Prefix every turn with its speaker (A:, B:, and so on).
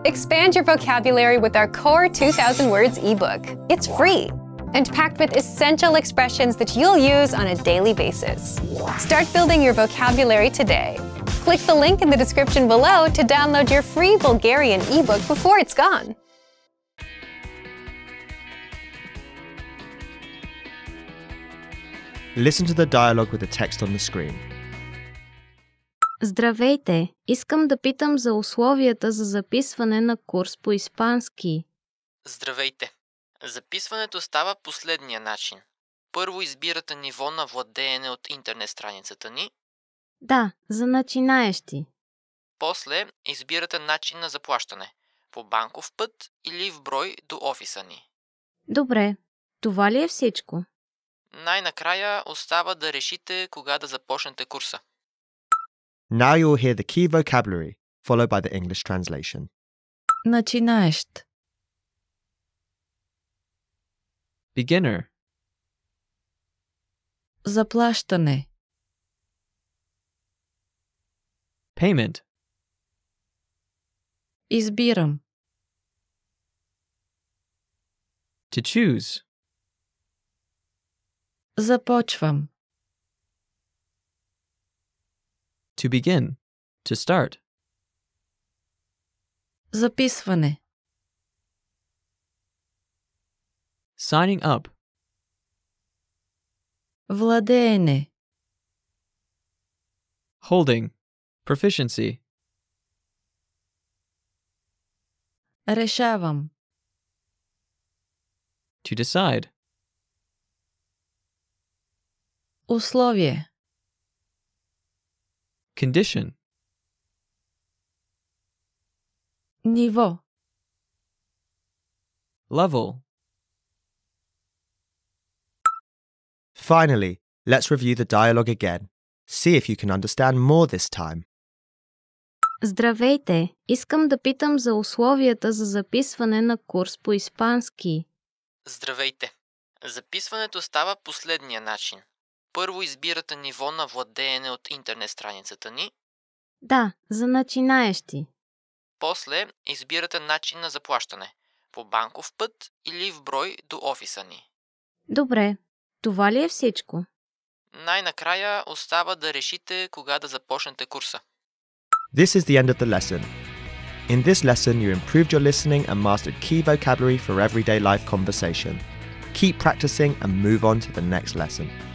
A: Expand your vocabulary with our Core 2000 Words ebook. It's free and packed with essential expressions that you'll use on a daily basis. Start building your vocabulary today. Click the link in the description below to download your free Bulgarian ebook before it's gone.
B: Listen to the dialogue with the text on the screen.
C: Здравейте! Искам да питам за условията за записване на курс по испански.
D: Здравейте! Записването става последния начин. Първо избирате ниво на владеене от интернет страницата ни.
C: Да, за начинаещи.
D: После избирате начин на заплащане. По банков път или в брой до офиса ни.
C: Добре, това ли е всичко?
D: Най-накрая остава да решите кога да започнете курса.
B: Now you'll hear the key vocabulary, followed by the English translation.
E: Начинаещ.
F: Beginner.
E: Заплащане.
F: Payment.
E: Избирам.
F: To choose.
E: Започвам.
F: To begin. To start.
E: Записване.
F: Signing up.
E: Владеене.
F: Holding. Proficiency.
E: Решавам.
F: To decide.
E: Условие.
F: Condition.
E: Ниво.
F: Level.
B: Finally, let's review the dialogue again. See if you can understand more this time.
C: Здравейте! Искам да питам за условията за записване на курс по испански.
D: Здравейте! Записването става последния начин. Първо избирате ниво на владеене от интернет страницата ни.
C: Да, за начинаещи.
D: После избирате начин на заплащане. По банков път или в брой до офиса ни.
C: Добре, това ли е всичко?
D: Най-накрая остава да решите кога да започнете курса.
B: This is the end of the lesson. In this lesson, you improved your listening and mastered key vocabulary for everyday life conversation. Keep practicing and move on to the next lesson.